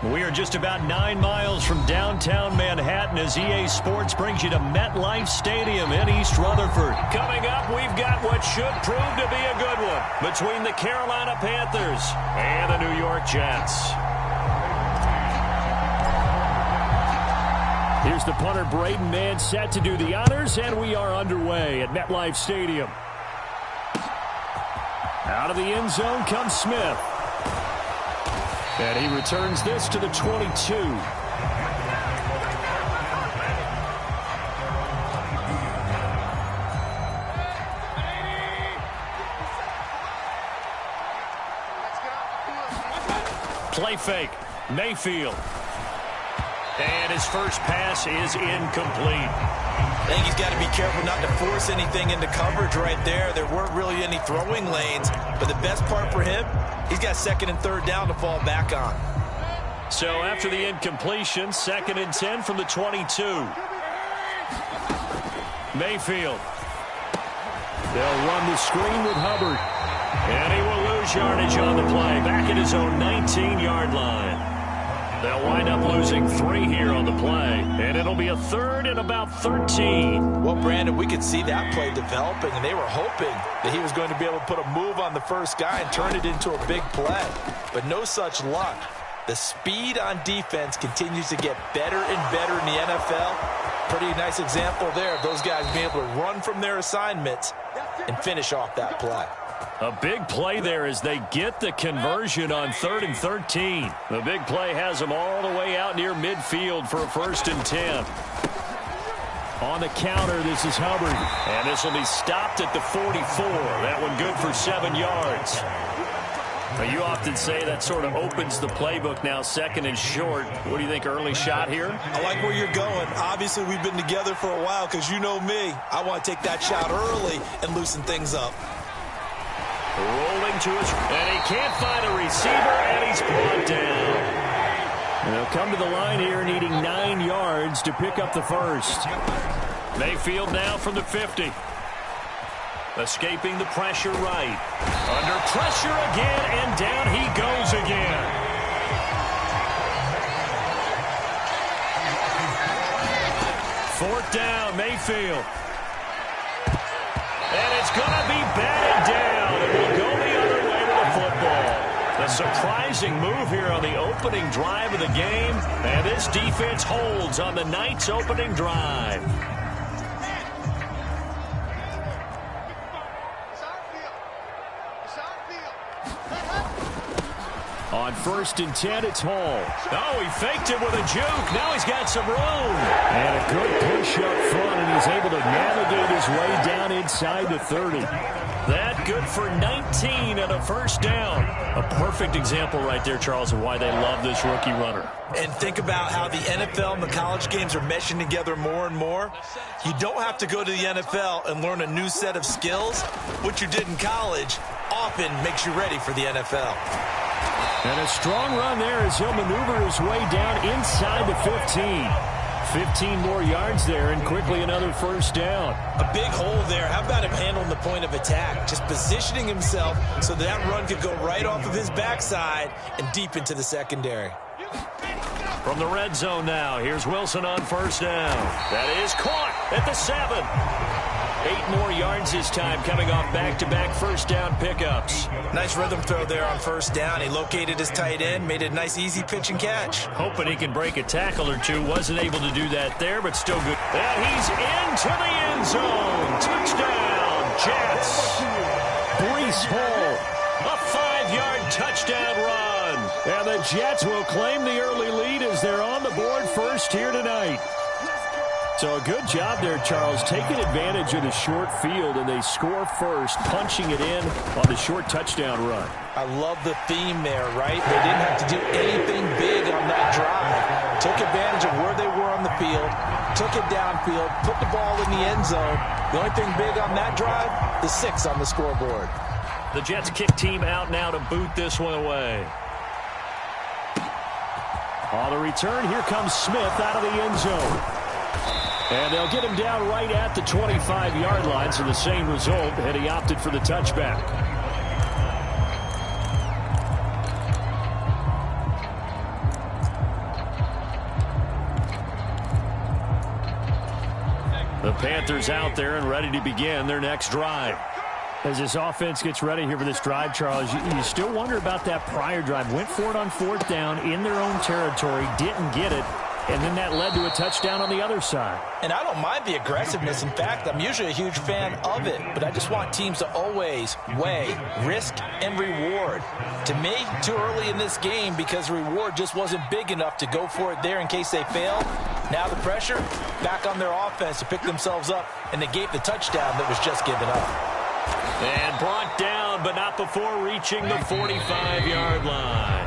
We are just about 9 miles from downtown Manhattan as EA Sports brings you to MetLife Stadium in East Rutherford. Coming up, we've got what should prove to be a good one between the Carolina Panthers and the New York Jets. Here's the punter, Braden Mann, set to do the honors, and we are underway at MetLife Stadium. Out of the end zone comes Smith. And he returns this to the 22. Play fake. Mayfield. And his first pass is incomplete. I think he's got to be careful not to force anything into coverage right there. There weren't really any throwing lanes, but the best part for him, he's got second and third down to fall back on. So after the incompletion, 2nd and 10 from the 22. Mayfield. They'll run the screen with Hubbard. And he will lose yardage on the play. Back at his own 19-yard line. They'll wind up losing 3 here on the play. And it'll be a 3rd and about 13. Well, Brandon, we could see that play developing, and they were hoping that he was going to be able to put a move on the first guy and turn it into a big play. But no such luck. The speed on defense continues to get better and better in the NFL. Pretty nice example there of those guys being able to run from their assignments and finish off that play. A big play there as they get the conversion on 3rd and 13. The big play has them all the way out near midfield for a 1st and 10. On the counter, this is Hubbard. And this will be stopped at the 44. That one good for 7 yards. Now, you often say that sort of opens the playbook now, 2nd and short. What do you think, early shot here? I like where you're going. Obviously, we've been together for a while because you know me. I want to take that shot early and loosen things up. Rolling to his, and he can't find a receiver, and he's brought down. And they'll come to the line here needing 9 yards to pick up the first. Mayfield now from the 50. Escaping the pressure right. Under pressure again, and down he goes again. Fourth down, Mayfield. And it's going to be batted down. It will go the other way with the football. A surprising move here on the opening drive of the game. And this defense holds on the night's opening drive. On 1st and 10, it's Hall. Oh, he faked it with a juke. Now he's got some room. And a good push up front, and he's able to navigate his way down inside the 30. That good for 19 and a 1st down. A perfect example right there, Charles, of why they love this rookie runner. And think about how the NFL and the college games are meshing together more and more. You don't have to go to the NFL and learn a new set of skills. What you did in college often makes you ready for the NFL. And a strong run there as he'll maneuver his way down inside the 15. 15 more yards there, and quickly another 1st down. A big hole there. How about him handling the point of attack? Just positioning himself so that run could go right off of his backside and deep into the secondary. From the red zone now, here's Wilson on 1st down. That is caught at the 7. 8 more yards this time, coming off back-to-back 1st down pickups. Nice rhythm throw there on 1st down. He located his tight end, made a nice easy pitch and catch. Hoping he can break a tackle or two. Wasn't able to do that there, but still good. And he's into the end zone. Touchdown, Jets. Breece Hall, a 5-yard touchdown run. And the Jets will claim the early lead as they're on the board first here tonight. So a good job there, Charles, taking advantage of the short field, and they score first, punching it in on the short touchdown run. I love the theme there, right? They didn't have to do anything big on that drive. Took advantage of where they were on the field, took it downfield, put the ball in the end zone. The only thing big on that drive, the 6 on the scoreboard. The Jets kick team out now to boot this one away. On the return, here comes Smith out of the end zone. And they'll get him down right at the 25-yard line, so the same result, and he opted for the touchback. The Panthers out there and ready to begin their next drive. As this offense gets ready here for this drive, Charles, you still wonder about that prior drive. Went for it on 4th down in their own territory, didn't get it, and then that led to a touchdown on the other side. And I don't mind the aggressiveness. In fact, I'm usually a huge fan of it. But I just want teams to always weigh risk and reward. To me, too early in this game because the reward just wasn't big enough to go for it there in case they failed. Now the pressure back on their offense to pick themselves up and negate the touchdown that was just given up. And brought down, but not before reaching the 45-yard line.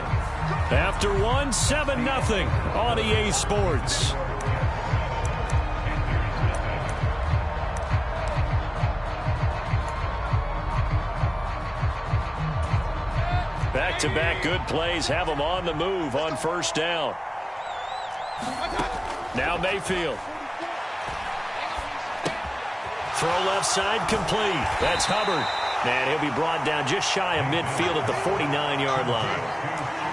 After 7-0 on EA Sports. Back-to-back good plays have them on the move on 1st down. Now Mayfield. Throw left side complete. That's Hubbard. And he'll be brought down just shy of midfield at the 49-yard line.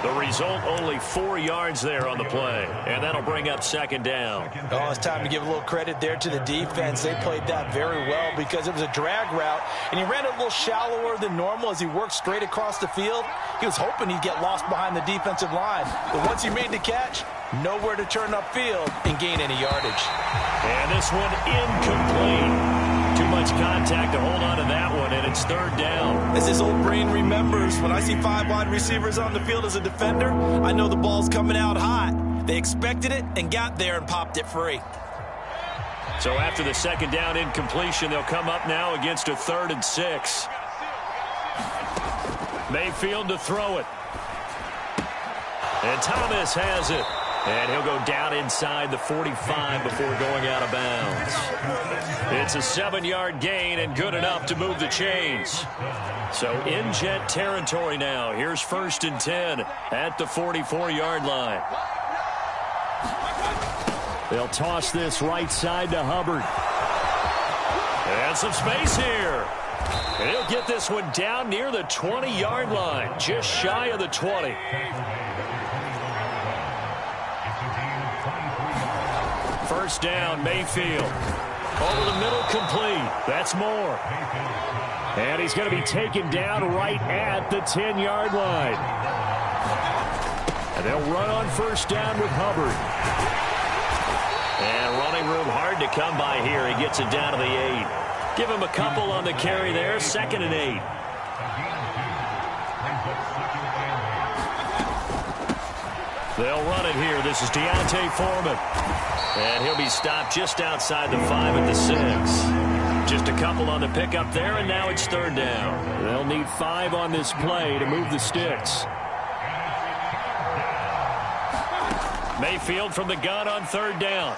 The result, only 4 yards there on the play. And that'll bring up 2nd down. Oh, it's time to give a little credit there to the defense. They played that very well because it was a drag route. And he ran it a little shallower than normal as he worked straight across the field. He was hoping he'd get lost behind the defensive line. But once he made the catch, nowhere to turn upfield and gain any yardage. And this one incomplete. Too much contact to hold on to that one, and it's 3rd down. As his old brain remembers, when I see 5 wide receivers on the field as a defender, I know the ball's coming out hot. They expected it and got there and popped it free. So after the 2nd down incompletion, they'll come up now against a 3rd and 6. Mayfield to throw it. And Thomas has it. And he'll go down inside the 45 before going out of bounds. It's a 7-yard gain and good enough to move the chains. So in Jet territory now. Here's 1st and 10 at the 44-yard line. They'll toss this right side to Hubbard. And some space here. And he'll get this one down near the 20-yard line, just shy of the 20. First down, Mayfield. Over the middle, complete. That's Moore. And he's going to be taken down right at the 10-yard line. And they'll run on 1st down with Hubbard. And running room hard to come by here. He gets it down to the 8. Give him a couple on the carry there. 2nd and 8. They'll run it here. This is Deontay Foreman. And he'll be stopped just outside the 5 at the 6. Just a couple on the pickup there, and now it's 3rd down. They'll need 5 on this play to move the sticks. Mayfield from the gun on 3rd down.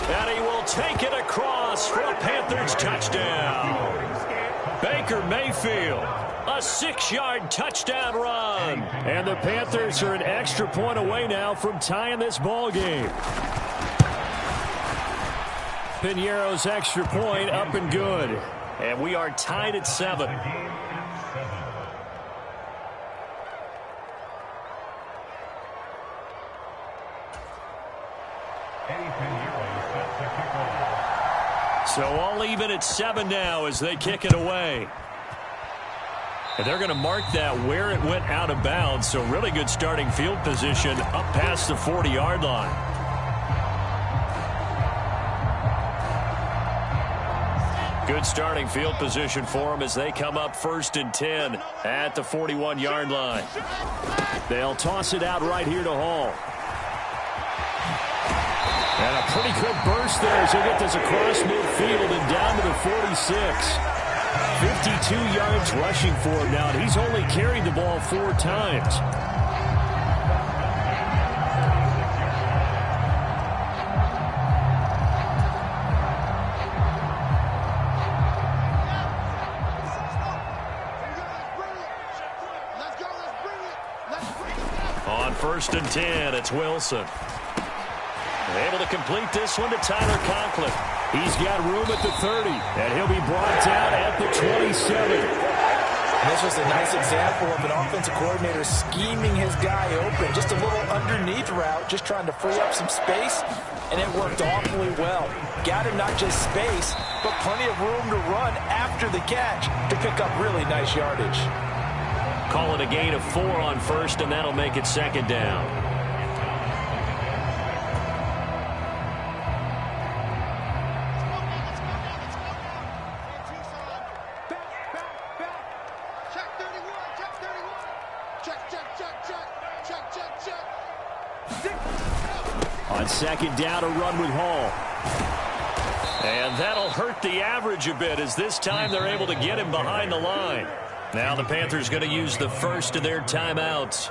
And he will take it across for a Panthers touchdown. Baker Mayfield. A 6-yard touchdown run. And the Panthers are an extra point away now from tying this ball game. Piñeiro's extra point up and good. And we are tied at 7. So all even at 7 now as they kick it away. And they're going to mark that where it went out of bounds. So really good starting field position up past the 40-yard line. Good starting field position for them as they come up 1st and 10 at the 41-yard line. They'll toss it out right here to Hall. And a pretty good burst there as they get this across midfield and down to the 46. 52 yards rushing for him now, and he's only carried the ball 4 times. On 1st and 10, it's Wilson. Able to complete this one to Tyler Conklin. He's got room at the 30, and he'll be brought down at the 27. And this was a nice example of an offensive coordinator scheming his guy open. Just a little underneath route, just trying to free up some space, and it worked awfully well. Got him not just space, but plenty of room to run after the catch to pick up really nice yardage. Call it a gain of 4 on first, and that'll make it second down. On second down, a run with Hall. And that'll hurt the average a bit, as this time they're able to get him behind the line. Now the Panthers going to use the first of their timeouts,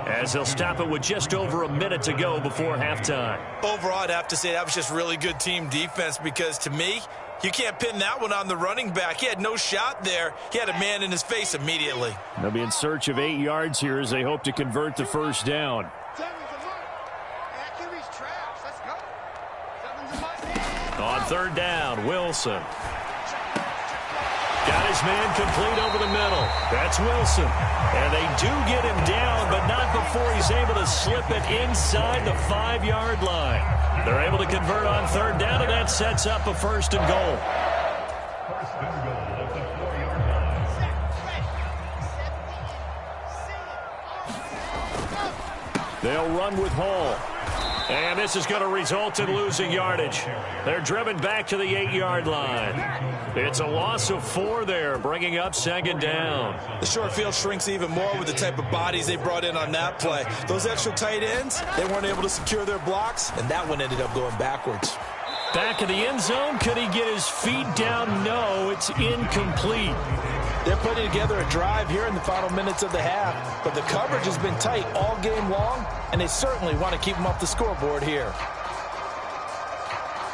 as they'll stop it with just over a minute to go before halftime. Overall, I'd have to say that was just really good team defense, because to me, you can't pin that one on the running back. He had no shot there. He had a man in his face immediately. They'll be in search of 8 yards here as they hope to convert the first down. On third down, Wilson. Got his man complete over the middle. That's Wilson. And they do get him down, but not before he's able to slip it inside the 5-yard line. They're able to convert on third down, and that sets up a first and goal. They'll run with Hall. And this is going to result in losing yardage. They're driven back to the 8-yard line. It's a loss of 4 there, bringing up second down. The short field shrinks even more with the type of bodies they brought in on that play. Those extra tight ends, they weren't able to secure their blocks, and that one ended up going backwards. Back in the end zone, could he get his feet down? No, it's incomplete. They're putting together a drive here in the final minutes of the half, but the coverage has been tight all game long, and they certainly want to keep them off the scoreboard here.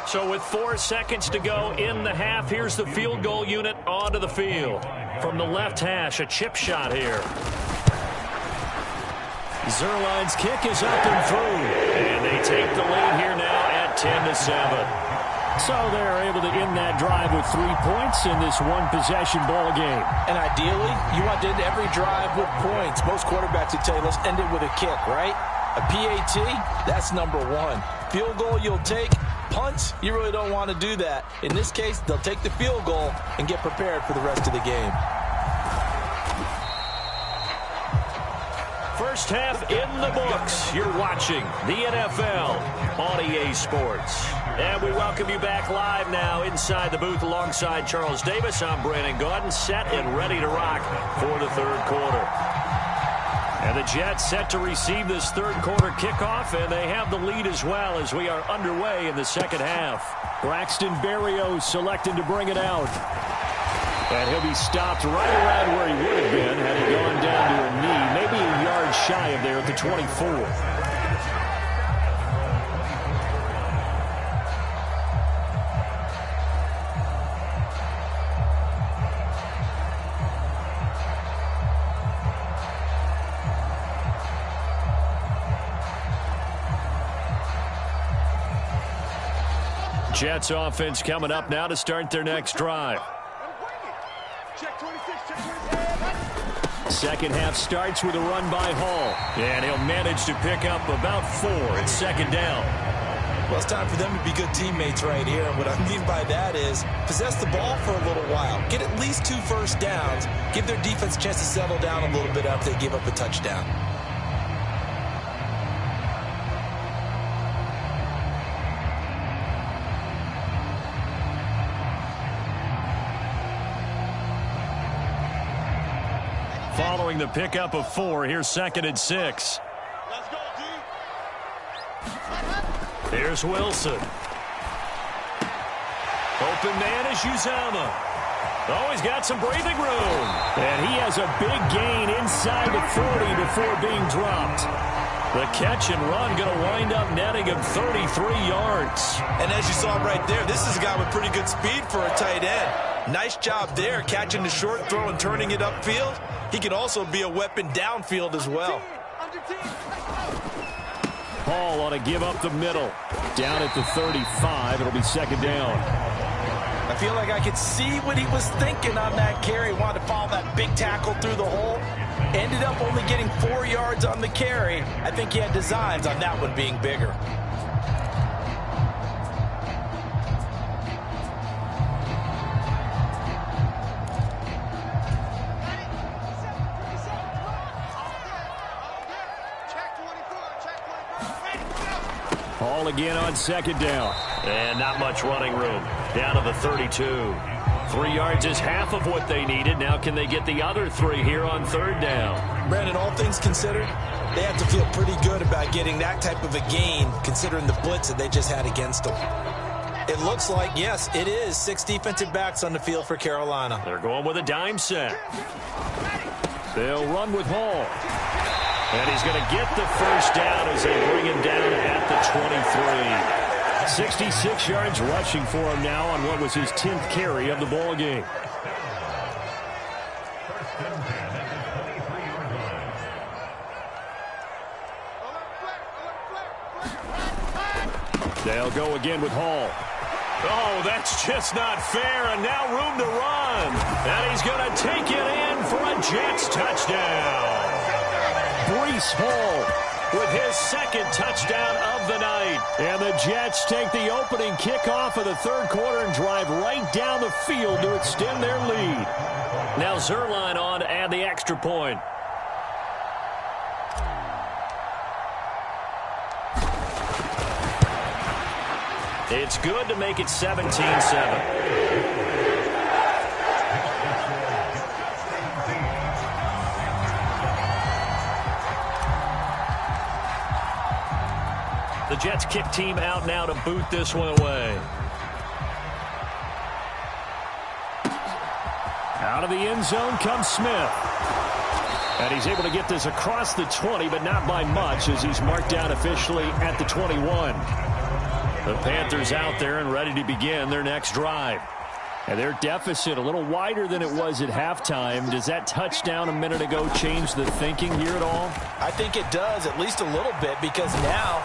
So with 4 seconds to go in the half, here's the field goal unit onto the field. From the left hash, a chip shot here. Zuerlein's kick is up and through, and they take the lead here now at 10-7. So they're able to end that drive with 3 points in this one-possession ball game. And ideally, you want to end every drive with points. Most quarterbacks would tell you, let's end it with a kick, right? A PAT, that's number 1. Field goal you'll take. Punts, you really don't want to do that. In this case, they'll take the field goal and get prepared for the rest of the game. First half in the books. You're watching the NFL on EA Sports. And we welcome you back live now inside the booth alongside Charles Davis. I'm Brandon Gaudin, set and ready to rock for the third quarter. And the Jets set to receive this third quarter kickoff, and they have the lead as well as we are underway in the second half. Braxton Berrios selecting to bring it out. And he'll be stopped right around where he would have been had he gone down to a knee, maybe a yard shy of there at the 24. Jets offense coming up now to start their next drive. Second half starts with a run by Hall. And he'll manage to pick up about 4 at second down. Well, it's time for them to be good teammates right here. And what I mean by that is possess the ball for a little while. Get at least 2 first downs. Give their defense a chance to settle down a little bit after they give up a touchdown. Following the pickup of 4, here's second and 6. Let's go, D. Here's Wilson. Open man is Uzomah. Oh, he's got some breathing room. And he has a big gain inside the 40 before being dropped. The catch and run going to wind up netting him 33 yards. And as you saw right there, this is a guy with pretty good speed for a tight end. Nice job there, catching the short throw and turning it upfield. He can also be a weapon downfield as well. Hall ought to give up the middle. Down at the 35, it'll be second down. I feel like I could see what he was thinking on that carry. Wanted to follow that big tackle through the hole. Ended up only getting 4 yards on the carry. I think he had designs on that one being bigger. Ball again on second down. And not much running room. Down to the 32. 3 yards is half of what they needed. Now can they get the other 3 here on third down? Brandon, all things considered, they have to feel pretty good about getting that type of a gain considering the blitz that they just had against them. It looks like, yes, it is 6 defensive backs on the field for Carolina. They're going with a dime set. They'll run with Hall. And he's going to get the first down as they bring him down at the 23. 66 yards rushing for him now on what was his 10th carry of the ball game. They'll go again with Hall. Oh, that's just not fair, and now room to run. And he's going to take it in for a Jets touchdown. Breece Hall with his second touchdown of the night. And the Jets take the opening kickoff of the third quarter and drive right down the field to extend their lead. Now Zuerlein on to add the extra point. It's good to make it 17-7. The Jets kick team out now to boot this one away. Out of the end zone comes Smith. And he's able to get this across the 20, but not by much as he's marked down officially at the 21. The Panthers out there and ready to begin their next drive. And their deficit a little wider than it was at halftime. Does that touchdown a minute ago change the thinking here at all? I think it does, at least a little bit, because now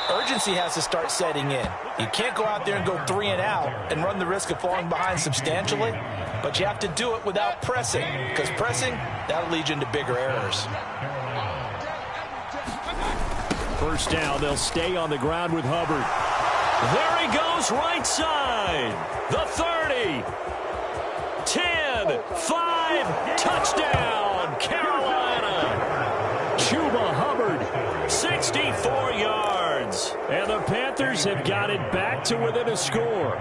urgency has to start setting in. You can't go out there and go 3 and out and run the risk of falling behind substantially, but you have to do it without pressing, because pressing, that'll lead you into bigger errors. First down, they'll stay on the ground with Hubbard. There he goes, right side. The 30. 10, 5, touchdown, Carolina. Chuba Hubbard, 64 yards. And the Panthers have got it back to within a score.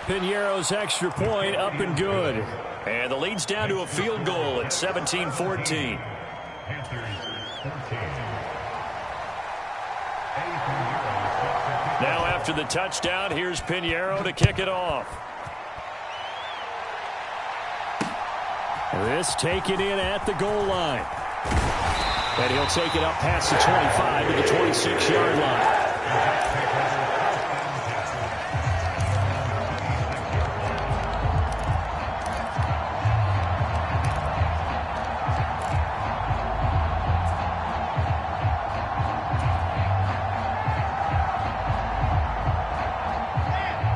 Piñeiro's extra point up and good. And the lead's down to a field goal at 17-14. Now after the touchdown, here's Piñeiro to kick it off. This taken in at the goal line. And he'll take it up past the 25 to the 26-yard line.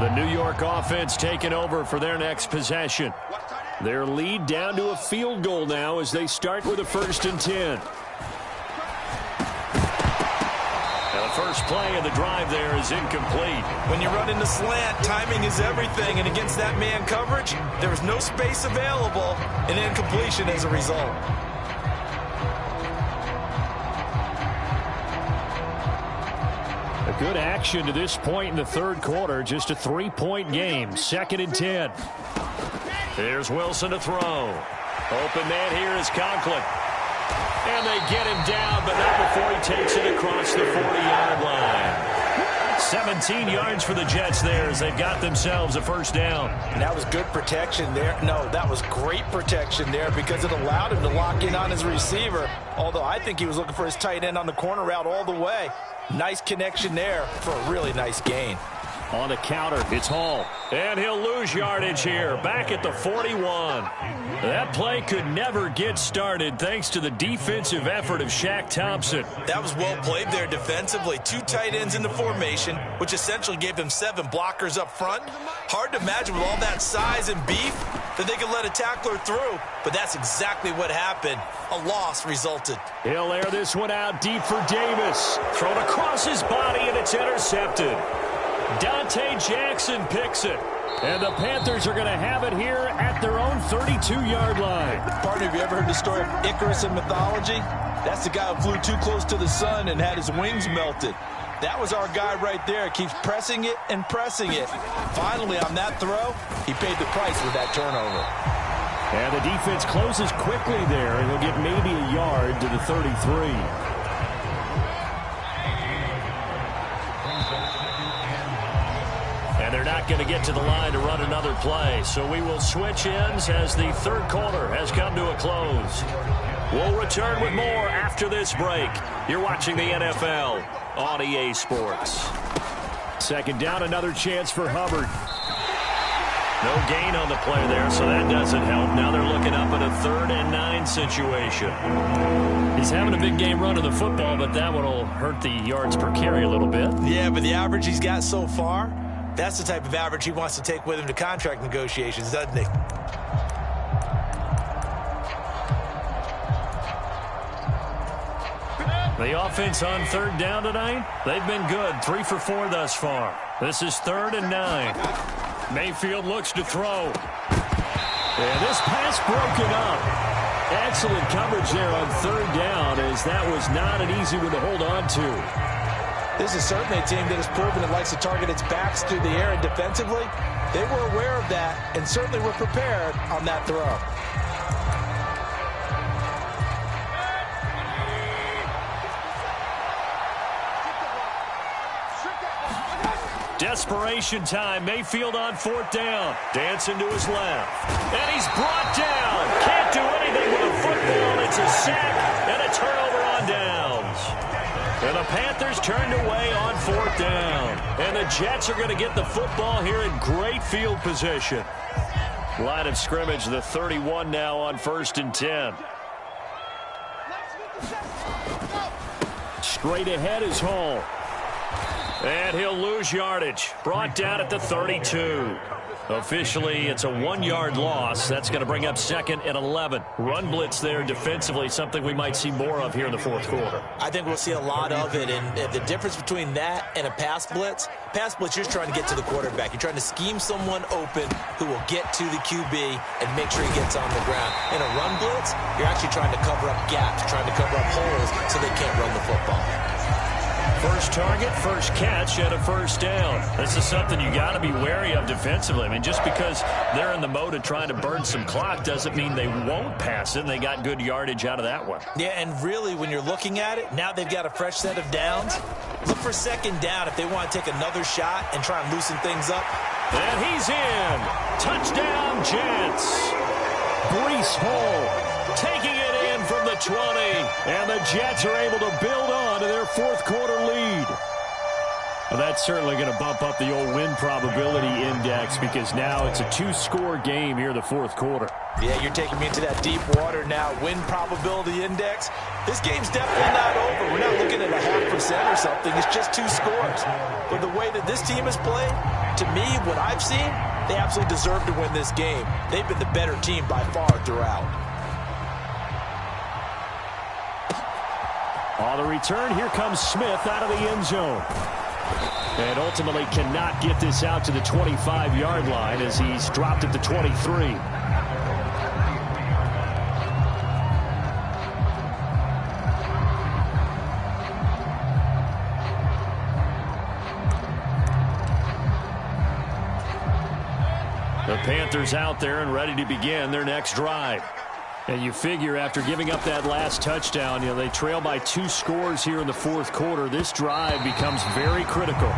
The New York offense taking over for their next possession. Their lead down to a field goal now as they start with a 1st and 10. Now the first play of the drive there is incomplete. When you run into slant, timing is everything, and against that man coverage, there's no space available, and incompletion as a result. A good action to this point in the third quarter. Just a 3-point game. 2nd and 10. Here's Wilson to throw. Open man here is Conklin. And they get him down, but not before he takes it across the 40-yard line. 17 yards for the Jets there as they've got themselves a first down. And that was good protection there. No, that was great protection there because it allowed him to lock in on his receiver, although I think he was looking for his tight end on the corner route all the way. Nice connection there for a really nice gain. On the counter, it's Hall. And he'll lose yardage here, back at the 41. That play could never get started thanks to the defensive effort of Shaq Thompson. That was well played there defensively. 2 tight ends in the formation, which essentially gave them 7 blockers up front. Hard to imagine with all that size and beef that they could let a tackler through, but that's exactly what happened. A loss resulted. He'll air this one out deep for Davis. Thrown across his body, and it's intercepted. Dante Jackson picks it. And the Panthers are going to have it here at their own 32-yard line. Partner, have you ever heard the story of Icarus in mythology? That's the guy who flew too close to the sun and had his wings melted. That was our guy right there. Keeps pressing it and pressing it. Finally, on that throw, he paid the price with that turnover. And the defense closes quickly there, and he'll get maybe a yard to the 33. And they're not going to get to the line to run another play. So we will switch ends as the third quarter has come to a close. We'll return with more after this break. You're watching the NFL on EA Sports. Second down, another chance for Hubbard. No gain on the play there, so that doesn't help. Now they're looking up at a 3rd and 9 situation. He's having a big game running the football, but that one will hurt the yards per carry a little bit. Yeah, but the average he's got so far, that's the type of average he wants to take with him to contract negotiations, doesn't he? The offense on 3rd down tonight, they've been good. 3 for 4 thus far. This is 3rd and 9. Mayfield looks to throw. And this pass broken up. Excellent coverage there on 3rd down, as that was not an easy one to hold on to. This is certainly a team that has proven it likes to target its backs through the air, and defensively, they were aware of that and certainly were prepared on that throw. Desperation time. Mayfield on 4th down. Dancing to his left. And he's brought down. Can't do anything with a football. It's a sack and a turnover on downs. And the Panthers turned away on 4th down. And the Jets are going to get the football here in great field position. Line of scrimmage, the 31 now on 1st and 10. Straight ahead is Hall. And he'll lose yardage. Brought down at the 32. Officially, it's a 1-yard loss. That's going to bring up 2nd and 11. Run blitz there defensively, something we might see more of here in the 4th quarter. I think we'll see a lot of it, and the difference between that and a pass blitz, you're just trying to get to the quarterback. You're trying to scheme someone open who will get to the QB and make sure he gets on the ground. In a run blitz, you're actually trying to cover up gaps, trying to cover up holes so they can't run the football. First target, first catch, and a 1st down. This is something you got to be wary of defensively. I mean, just because they're in the mode of trying to burn some clock doesn't mean they won't pass it, and they got good yardage out of that one. Yeah, and really, when you're looking at it, now they've got a fresh set of downs. Look for 2nd down if they want to take another shot and try and loosen things up. And he's in. Touchdown, Jets. Breece Hall taking it in from the 20. And the Jets are able to build on to their 4th quarter lead. Well, that's certainly going to bump up the old win probability index, because now it's a 2-score game here in the 4th quarter. Yeah, you're taking me into that deep water now. Win probability index. This game's definitely not over. We're not looking at a 0.5% or something. It's just 2 scores. But the way that this team has played, to me, what I've seen, they absolutely deserve to win this game. They've been the better team by far throughout. On the return, here comes Smith out of the end zone. And ultimately cannot get this out to the 25-yard line as he's dropped at the 23. The Panthers out there and ready to begin their next drive. And you figure after giving up that last touchdown, they trail by 2 scores here in the 4th quarter. This drive becomes very critical.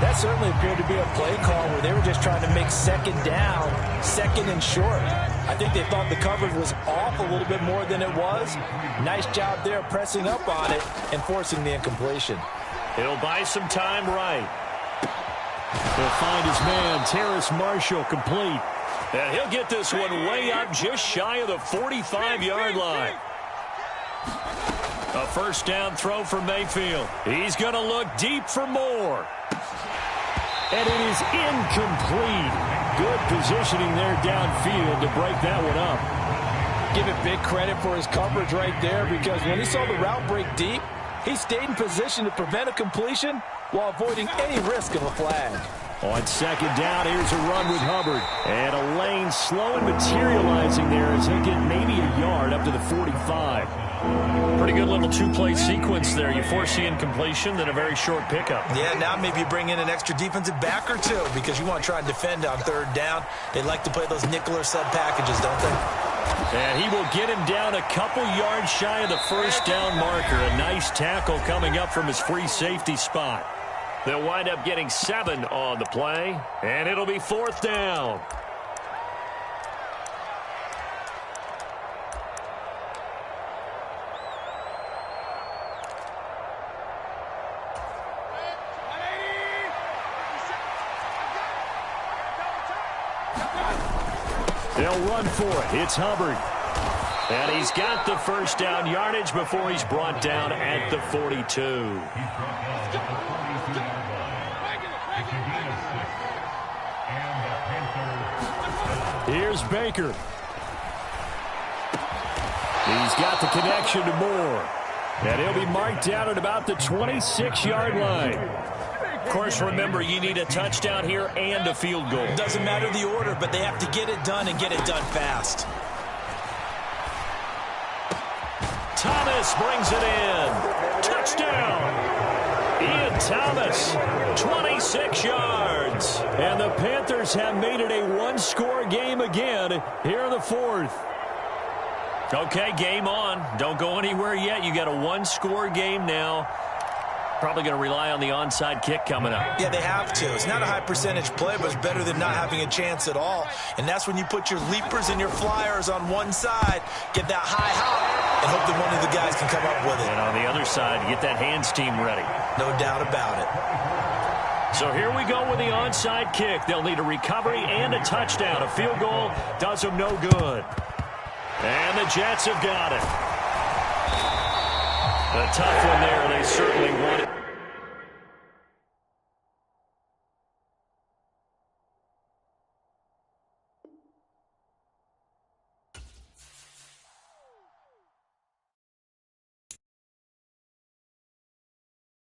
That certainly appeared to be a play call where they were just trying to make 2nd down, 2nd and short. I think they thought the coverage was off a little bit more than it was. Nice job there pressing up on it and forcing the incompletion. He'll buy some time right. He'll find his man, Terrace Marshall, complete. And he'll get this one way up just shy of the 45-yard line. A first down throw for Mayfield. He's going to look deep for more. And it is incomplete. Good positioning there downfield to break that one up. Give it big credit for his coverage right there, because when he saw the route break deep, he stayed in position to prevent a completion while avoiding any risk of a flag. On second down, here's a run with Hubbard. And a lane slow and materializing there as he'll get maybe a yard up to the 45. Pretty good little two-play sequence there. You foresee incompletion, then a very short pickup. Yeah, now maybe you bring in an extra defensive back or two because you want to try and defend on third down. They like to play those nickel or sub packages, don't they? And he will get him down a couple yards shy of the first down marker. A nice tackle coming up from his free safety spot. They'll wind up getting 7 on the play, and it'll be fourth down. They'll run for it. It's Hubbard. And he's got the first down yardage before he's brought down at the 42. Here's Baker. He's got the connection to Moore. And he'll be marked down at about the 26-yard line. Of course, remember, you need a touchdown here and a field goal. Doesn't matter the order, but they have to get it done and get it done fast. Thomas brings it in. Touchdown. Ian Thomas, 26 yards. And the Panthers have made it a one-score game again here in the fourth. Okay, game on. Don't go anywhere yet. You got a one-score game now. Probably going to rely on the onside kick coming up. Yeah, they have to. It's not a high percentage play, but it's better than not having a chance at all. And that's when you put your leapers and your flyers on one side, get that high hop, and hope that one of the guys can come up with it. And on the other side, get that hands team ready. No doubt about it. So here we go with the onside kick. They'll need a recovery and a touchdown. A field goal does them no good. And the Jets have got it. A tough one there. They certainly won it.